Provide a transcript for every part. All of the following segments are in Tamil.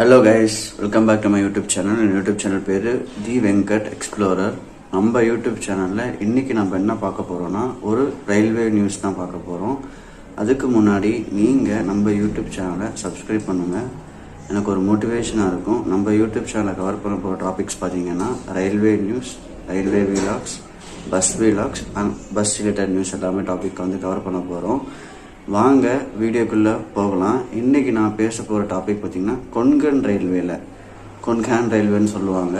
Hello guys, welcome back to my YouTube channel. என் யூடியூப் சேனல் பேர் தி வெங்கட் எக்ஸ்ப்ளோரர். நம்ம யூடியூப் சேனலில் இன்றைக்கி நம்ம என்ன பார்க்க போகிறோன்னா ஒரு ரயில்வே நியூஸ் தான் பார்க்க போகிறோம். அதுக்கு முன்னாடி நீங்கள் நம்ம யூடியூப் சேனலை சப்ஸ்கிரைப் பண்ணுங்கள். எனக்கு ஒரு மோட்டிவேஷனாக இருக்கும். நம்ம யூடியூப் சேனலை கவர் பண்ண போகிற டாபிக்ஸ் பார்த்தீங்கன்னா railway news, railway வீலாக்ஸ், bus வீலாக்ஸ் and bus related news எல்லாமே டாபிக் வந்து கவர் பண்ண போகிறோம். வாங்க வீடியோக்குள்ளே போகலாம். இன்றைக்கி நான் பேச போகிற டாபிக் பார்த்திங்கன்னா கொன்கன் ரயில்வேன்னு சொல்லுவாங்க.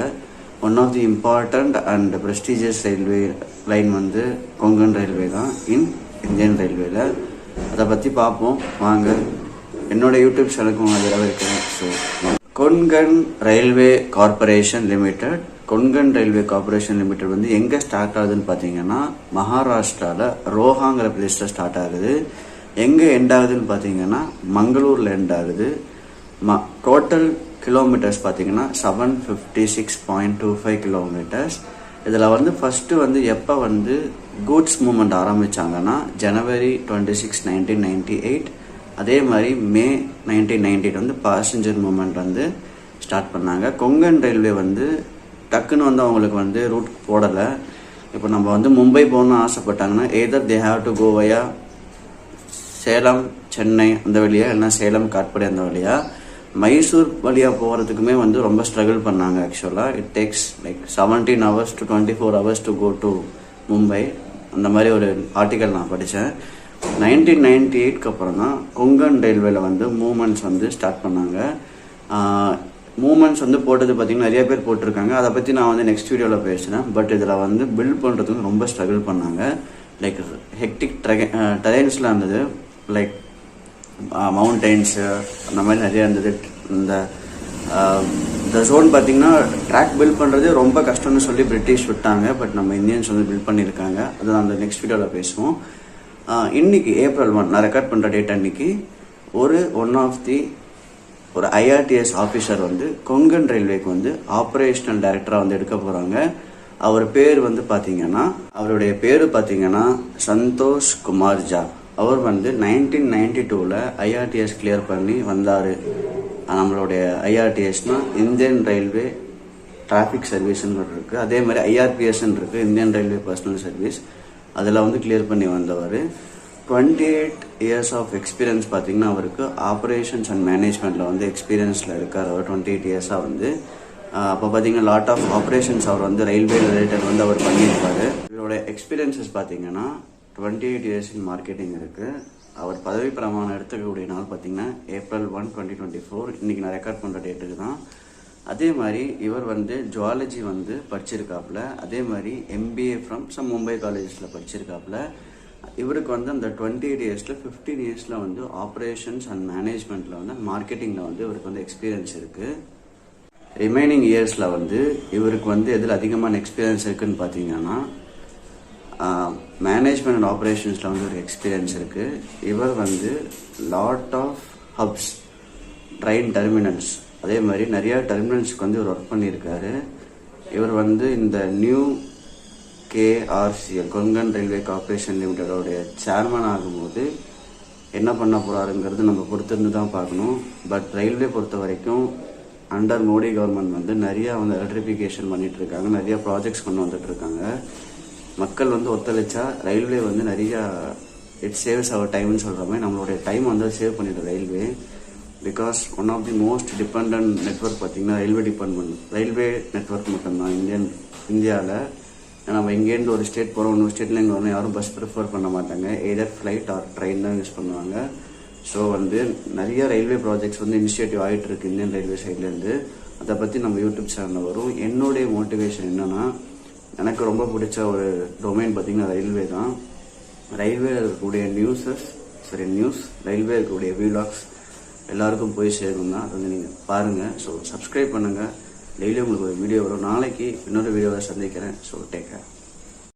One of the important and prestigious railway line வந்து கொங்கன் ரயில்வே தான் இந்தியன் ரயில்வேல. அதை பற்றி பார்ப்போம் வாங்க. என்னோடய யூடியூப் சேனலுக்கும் நான் வரவேற்கிறேன். So Konkan railway corporation limited வந்து எங்கே ஸ்டார்ட் ஆகுதுன்னு பார்த்தீங்கன்னா மகாராஷ்டிராவில் ரோஹாங்கிற பிளேஸில் ஸ்டார்ட் ஆகுது. எங்கே எண்ட் ஆகுதுன்னு பார்த்தீங்கன்னா மங்களூரில் எண்ட் ஆகுது. டோட்டல் கிலோமீட்டர்ஸ் பார்த்தீங்கன்னா 756.25 கிலோமீட்டர்ஸ். இதில் வந்து ஃபஸ்ட்டு வந்து எப்போ வந்து கூட்ஸ் மூவ்மெண்ட் ஆரம்பித்தாங்கன்னா ஜனவரி 26, 1998. அதே மாதிரி மே 1998 வந்து பேசஞ்சர் மூவ்மெண்ட் வந்து ஸ்டார்ட் பண்ணாங்க. கொங்கன் ரயில்வே வந்து டக்குன்னு வந்து அவங்களுக்கு வந்து ரூட் போடலை. இப்போ நம்ம வந்து மும்பை போகணும்னு ஆசைப்பட்டாங்கன்னா எதர் தே ஹாவ் டு கோ வயா சேலம், சென்னை அந்த வழியாக, இல்லைனா சேலம், காட்பாடி அந்த வழியாக. மைசூர் வழியாக போகிறதுக்குமே வந்து ரொம்ப ஸ்ட்ரகிள் பண்ணாங்க. ஆக்சுவலாக it takes like 17 hours to 24 hours to go to Mumbai. அந்த மாதிரி ஒரு ஆர்டிக்கல் நான் படித்தேன். 1998க்கு அப்புறம் தான் கொங்கன் ரயில்வேல வந்து மூமெண்ட்ஸ் வந்து ஸ்டார்ட் பண்ணாங்க. மூமெண்ட்ஸ் வந்து போட்டது பார்த்திங்கன்னா நிறைய பேர் போட்டிருக்காங்க. அதை பற்றி நான் வந்து நெக்ஸ்ட் வீடியோவில் பேசுகிறேன். பட் இதில் வந்து பில்ட் பண்ணுறதுக்கு ரொம்ப ஸ்ட்ரகிள் பண்ணாங்க. லைக் ஹெக்டிக் டெரைன்ஸ்லாம் இருந்தது. லைக் மவுண்டெயின்ஸு அந்த மாதிரி நிறையா இருந்தது. இந்த ஜோன் பார்த்திங்கன்னா ட்ராக் பில்ட் பண்ணுறது ரொம்ப கஷ்டம்னு சொல்லி பிரிட்டிஷ் விட்டாங்க. பட் நம்ம இந்தியன்ஸ் வந்து பில்ட் பண்ணியிருக்காங்க. அதை அந்த நெக்ஸ்ட் வீடியோவில் பேசுவோம். இன்றைக்கி April 1 நான் ரெக்கார்ட் பண்ணுற டேட் அன்றைக்கி ஒரு ஐஆர்டிஎஸ் ஆஃபீஸர் வந்து கொங்கன் ரயில்வேக்கு வந்து ஆப்ரேஷனல் டைரக்டராக வந்து எடுக்க போகிறாங்க. அவர் பேர் வந்து அவருடைய பேர் பார்த்தீங்கன்னா சந்தோஷ் குமார் ஜா. அவர் வந்து 1992 ஐஆர்டிஎஸ் கிளியர் பண்ணி வந்தார். நம்மளுடைய ஐஆர்டிஎஸ்னால் இந்தியன் ரயில்வே டிராஃபிக் சர்வீஸ்ன்னு இருக்குது. அதே மாதிரி ஐஆர்பிஎஸ்ன்னு இருக்குது, இந்தியன் ரயில்வே பர்சனல் சர்வீஸ். அதில் வந்து கிளியர் பண்ணி வந்தவர். 28 years ஆஃப் எக்ஸ்பீரியன்ஸ் பார்த்தீங்கன்னா அவருக்கு ஆப்ரேஷன்ஸ் அண்ட் மேனேஜ்மெண்ட்டில் வந்து எக்ஸ்பீரியன்ஸில் இருக்கார். அவர் 28 years வந்து அப்போ பார்த்தீங்கன்னா லாட் ஆஃப் ஆப்ரேஷன்ஸ் அவர் வந்து ரயில்வே ரிலேட்டட் வந்து அவர் பண்ணியிருப்பார். இவரோட எக்ஸ்பீரியன்ஸஸ் பார்த்தீங்கன்னா 28 years இன் மார்க்கெட்டிங் இருக்குது. அவர் பதவி பிரமாணம் எடுத்துக்கக்கூடிய நாள் பார்த்தீங்கன்னா April 1, 2024. இன்றைக்கி நான் ரெக்கார்ட் பண்ணுற டேட்டுக்கு தான். அதே மாதிரி இவர் வந்து ஜுவாலஜி வந்து படிச்சிருக்காப்புல. அதே மாதிரி MBA ஃப்ரம் மும்பை காலேஜஸில் படிச்சிருக்காப்புல. இவருக்கு வந்து அந்த 28 yearsல 15 yearsல வந்து ஆப்ரேஷன்ஸ் அண்ட் மேனேஜ்மெண்ட்டில் வந்து மார்க்கெட்டிங்கில் வந்து இவருக்கு வந்து எக்ஸ்பீரியன்ஸ் இருக்குது. ரிமைனிங் இயர்ஸில் வந்து இவருக்கு வந்து எதில் அதிகமான எக்ஸ்பீரியன்ஸ் இருக்குதுன்னு பார்த்தீங்கன்னா மேனேஜ்மெண்ட் அண்ட் ஆப்ரேஷன்ஸில் வந்து ஒரு எக்ஸ்பீரியன்ஸ் இருக்குது. இவர் வந்து lot of hubs, train terminals, அதே மாதிரி நிறையா டெர்மினல்ஸ்க்கு வந்து இவர் ஒர்க் பண்ணியிருக்காரு. இவர் வந்து இந்த new KRCL Konkan railway corporation லிமிடெடோடைய சேர்மன் ஆகும்போது என்ன பண்ண போகிறாருங்கிறது நம்ம பொறுத்திருந்து தான் பார்க்கணும். பட் ரயில்வே பொறுத்த வரைக்கும் அண்டர் மோடி கவர்மெண்ட் வந்து நிறையா வந்து எலக்ட்ரிஃபிகேஷன் பண்ணிகிட்ருக்காங்க. நிறையா ப்ராஜெக்ட்ஸ் கொண்டு வந்துட்டுருக்காங்க. மக்கள் வந்து ஒத்துழைச்சா ரயில்வே வந்து நிறையா இட் சேவ்ஸ் அவர் டைம்னு சொல்கிற மாதிரி நம்மளுடைய டைம் வந்து சேவ் பண்ணிடுற railway. Because one of the most depend network பார்த்திங்கன்னா ரயில்வே நெட்ஒர்க் மட்டும்தான் இந்தியாவில். நம்ம இங்கேருந்து ஒரு ஸ்டேட் போகிறோம், இன்னொரு ஸ்டேட்டில் இங்கே வரணும், யாரும் பஸ் ப்ரிஃபர் பண்ண மாட்டாங்க. எதர் ஃப்ளைட் ஆர் ட்ரெயின் தான் யூஸ் பண்ணுவாங்க. ஸோ வந்து நிறைய ரயில்வே ப்ராஜெக்ட்ஸ் வந்து இனிஷியேட்டிவ் ஆகிட்டு இருக்கு இந்தியன் ரயில்வே சைட்லேருந்து. அதை பற்றி நம்ம யூடியூப் சேனலில் வரும். என்னுடைய மோட்டிவேஷன் என்னென்னா, எனக்கு ரொம்ப பிடிச்ச ஒரு டொமைன் பார்த்திங்கன்னா ரயில்வே தான். ரயில்வே இருக்கக்கூடிய நியூஸ், ரயில்வே இருக்கக்கூடிய வீலாக்ஸ் எல்லாருக்கும் போய் சேரும் தான். அது வந்து நீங்கள் பாருங்கள். ஸோ சப்ஸ்கிரைப் பண்ணுங்கள். டெய்லி உங்களுக்கு ஒரு வீடியோ வரும். நாளைக்கு இன்னொரு வீடியோவை சந்திக்கிறேன். So take care.